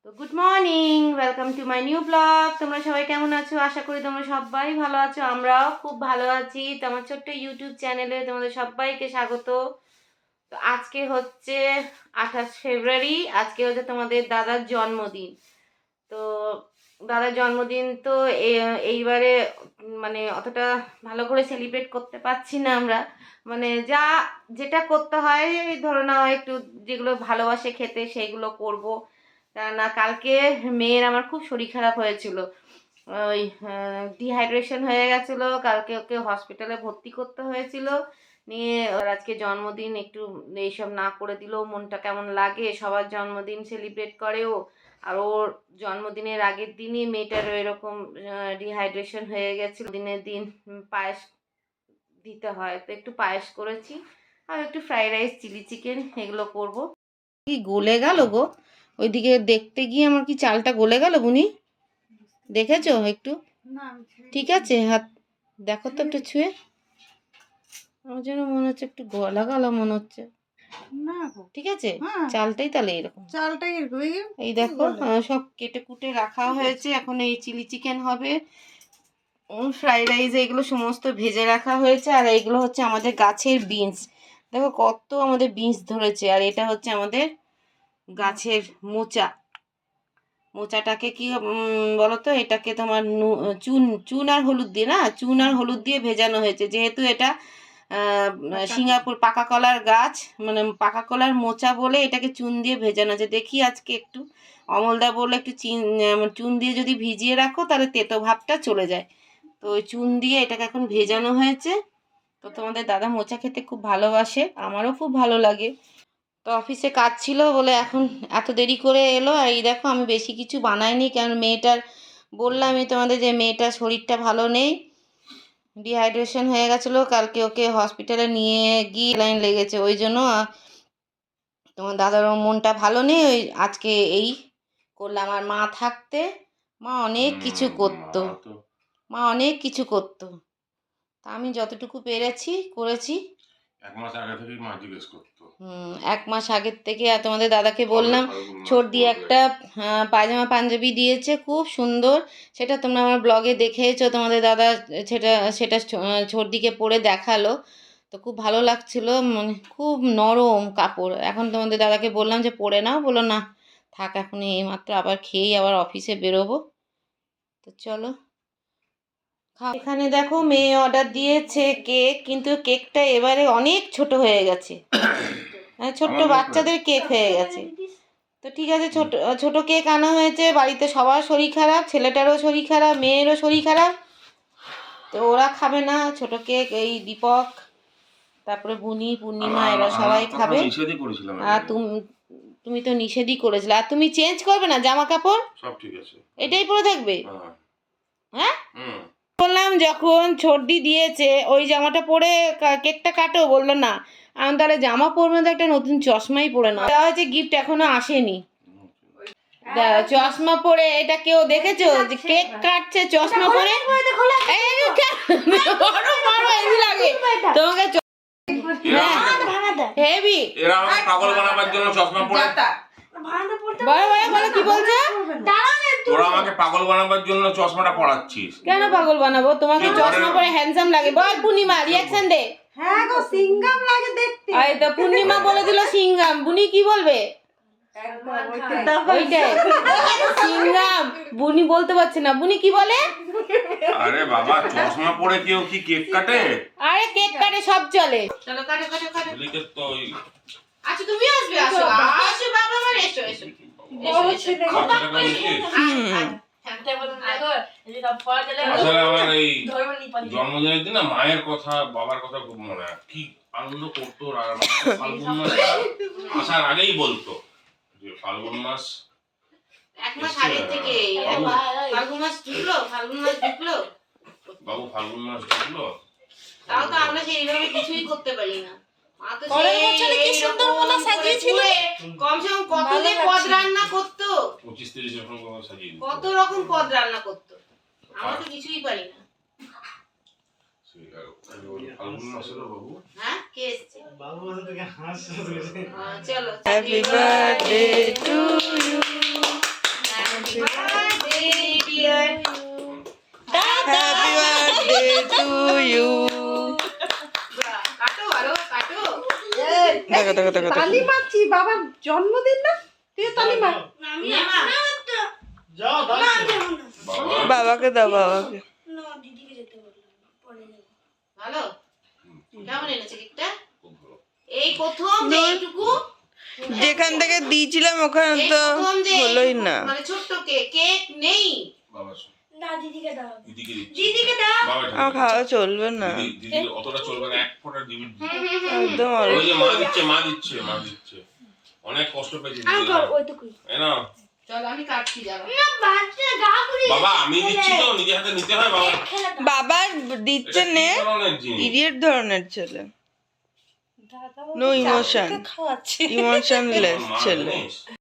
তো good morning, welcome to my new blog. তোমরা সবাই কেমন আছো? আশা করি তোমরা সবাই ভালো আছো, আমরাও খুব ভালো আছি। তো আমার ছোট্ট ইউটিউব চ্যানেলে তোমাদের সবাইকে স্বাগত। তো আজকে হচ্ছে 28 ফেব্রুয়ারি, আজকে হচ্ছে তোমাদের দাদার জন্মদিন। তো দাদার জন্মদিন তো এইবারে মানে অতটা ভালো করে সেলিব্রেট করতে পারছি না আমরা। মানে যেটা করতে হয়, এই ধরো না একটু যেগুলো ভালোবাসে খেতে সেইগুলো করব। না, কালকে মেয়ের আমার খুব শরীর খারাপ হয়েছিল, ওই ডিহাইড্রেশন হয়ে গেছিলো। কালকে ওকে হসপিটালে ভর্তি করতে হয়েছিল। নিয়ে ওর আজকে জন্মদিন, একটু এইসব না করে দিলেও মনটা কেমন লাগে। সবার জন্মদিন সেলিব্রেট করেও, আর ওর জন্মদিনের আগের দিনই মেয়েটারও এরকম ডিহাইড্রেশন হয়ে গেছিলো। দিনের দিন পায়েস দিতে হয়, তো একটু পায়েস করেছি, আর একটু ফ্রাইড রাইস, চিলি চিকেন এগুলো করব। কি গলে গেল গো, ওইদিকে দেখতে গিয়ে আমার কি চালটা গলে গেল বুনি? দেখেছো একটু? ঠিক আছে, হাত দেখো তো একটু ছুঁয়ে। আমার যেন মনে হচ্ছে একটু গলা গলা মনে হচ্ছে। না গো, ঠিক আছে, চালটাই তাহলে এরকম। চালটাই এরকম। এই দেখো সব কেটে কুটে রাখা হয়েছে। এখন এই চিলি চিকেন হবে, ফ্রাইড রাইস, এগুলো সমস্ত ভেজে রাখা হয়েছে। আর এইগুলো হচ্ছে আমাদের গাছের বিনস। দেখো কত আমাদের বিনস ধরেছে। আর এটা হচ্ছে আমাদের গাছের মোচা। মোচাটাকে কি বলো তো, এটাকে তোমার চুন আর হলুদ দিয়ে, না চুন আর হলুদ দিয়ে ভেজানো হয়েছে। যেহেতু এটা সিঙ্গাপুর পাকা কলার গাছ, মানে পাকা কলার মোচা বলে এটাকে চুন দিয়ে ভেজানো হয়েছে। দেখি আজকে একটু, অমলদা বললো একটু চুন দিয়ে যদি ভিজিয়ে রাখো তাহলে তেতো ভাবটা চলে যায়। তো ওই চুন দিয়ে এটাকে এখন ভেজানো হয়েছে। তো তোমাদের দাদা মোচা খেতে খুব ভালোবাসে, আমারও খুব ভালো লাগে। তো অফিসে কাজ ছিল বলে এখন এত দেরি করে এলো। আর এই দেখো আমি বেশি কিছু বানাইনি, কারণ মেয়েটার, বললামই তোমাদের যে মেয়েটার শরীরটা ভালো নেই, ডিহাইড্রেশন হয়ে গেছিলো। কালকে ওকে হসপিটালে নিয়ে গিয়ে লাইন লেগেছে, ওই জন্য তোমার দাদারও মনটা ভালো নেই। ওই আজকে এই করলাম। আর মা থাকতে মা অনেক কিছু করতো, মা অনেক কিছু করতো। তা আমি যতটুকু পেরেছি করেছি। 1 মাস আগে থেকেই মা জিজ্ঞেস করতো। 1 মাস আগের থেকে। আর তোমাদের দাদাকে বললাম ছোটদি একটা পায়জামা পাঞ্জাবি দিয়েছে, খুব সুন্দর। সেটা তোমরা আমার ব্লগে দেখেছো, তোমাদের দাদা সেটা সেটা ছোটদিকে পরে দেখালো। তো খুব ভালো লাগছিল, মানে খুব নরম কাপড়। এখন তোমাদের দাদাকে বললাম যে পরে নাও, বলো না থাক, এখন এইমাত্র আবার খেয়েই আবার অফিসে বেরোবো। তো চলো এখানে দেখো মেয়ে অর্ডার দিয়েছে কেক, কিন্তু কেকটা এবারে অনেক ছোট হয়ে গেছে, ছোট্ট বাচ্চাদের কেক হয়ে গেছে। তো ঠিক আছে, ছোট ছোট কেক আনা হয়েছে। বাড়িতে সবার শরীর খারাপ, ছেলেটারও শরীর খারাপ, মেয়েরও শরীর খারাপ। তো ওরা খাবে না ছোট কেক। এই দীপক, তারপরে বুনি, পূর্ণিমা, এরা সবাই খাবে। আর তুমি তো নিষেধই করেছিলে। আর তুমি চেঞ্জ করবে না জামা কাপড়? সব ঠিক আছে, এটাই পরে থাকবে? হ্যাঁ, বললাম যখন ছর্দি দিয়েছে ওই জামাটা পরে কেকটা কাটো, বললো না। আমি তাহলে জামা পরবে না, একটা নতুন চশমাই পরে না। দেওয়া হয়েছে গিফট, এখনো আসেনি। চশমা পরে এটা কেউ দেখেছো যে কেক কাটছে চশমা পরে? তোমাকে হেভি এরা আমাকে পাগল বানাবার জন্য চশমা পরে, বলো কি বলছো? তোরা আমাকে পাগল বানাবার জন্য চশমাটা পরাচ্ছিস। কেন পাগল বানাবো? তোমাকে চশমা পরে হ্যান্ডসাম লাগে। বল পূর্ণিমা, রিঅ্যাকশন দে। হ্যাঁ গো, সিঙ্গাম লাগে দেখতে। এই তো পূর্ণিমা বলে দিল সিঙ্গাম, বুনি কি বলবে? ওইটাই সিঙ্গাম। বুনি বলতে পারছে না, বুনি কি বলে? আরে বাবা, চশমা পরে কেউ কি কেক কাটে? আরে কেক কাটে, সব চলে। চলো কাটো কাটো কাটো। এদিকে তো আচ্ছা তুমি আসবে, আসো আসো বাবা, আমার এসো এসো। আসলে আমার এই জন্মদিনের দিন না মায়ের কথা, বাবার কথা খুব মনে হয়। কি আনন্দ করতো। আর ফাল্গুন মাস আসার আগেই বলতো যে ফাল্গুন মাস, 1 মাস আগে থেকে ফাল্গুন মাস ঢুকলো, ফাল্গুন মাস ঢুকলো বাবু, ফাল্গুন মাস ঢুকলো। তাও তো আমরা সেইভাবে কিছুই করতে পারি না। মা তো পরের বছরে কি সুন্দর মনে সাজিয়েছিল। কমসে কম কত যে পদ রান্না করতো, 25-30 রকম করে সাজিয়ে দিত। কত রকম পদ রান্না করতো। আমরা তো কিছুই পারি না। ফাল্গুন মাস হলো বাবু। হ্যাঁ, কে এসছে? বাবু থেকে হাসছে। চলো, হ্যাপি বার্থডে টু ইউ, দেখো দেখো দেখো দেখো। তালি মারছি, বাবার জন্মদিন না, তুই তালি মার। বাবা বাবাকে দাও বাবাকে। ভালো কেমন এনেছে কেকটা? খুব ভালো। এই প্রথম যে এইটুকু যেখান থেকে দিয়েছিলাম ওখানে এই তো প্রথম যে হলোই এইটুকু, না। মানে ছোট্ট কেক, কেক নেই। বাবা শোন। না, দিদিকে দাও। দিদিকে দিচ্ছি। দিদিকে দাও। বাবা ঠিক আমার আছে। খাওয়া চলবে না, দিদি অতটা চলবে না, এক ফোঁটা দিবি। একদম ওই অল্প। যে মা দিচ্ছে অনেক কষ্ট পেয়েছি দিদি। ওইটুকুই। এই নাও। চল আমি কাটছি যারা। বাবা আমি দিচ্ছি তো, নিজে হাতে নিতে হয় বাবা। বাবার দিচ্ছে এটা কি নে, ধরনের জিনিস? ইডিয়েট ধরনের ছেলে, নো ইমোশন, খাওয়াচ্ছি। ইমোশনলেস মা ছেলে। জানিস?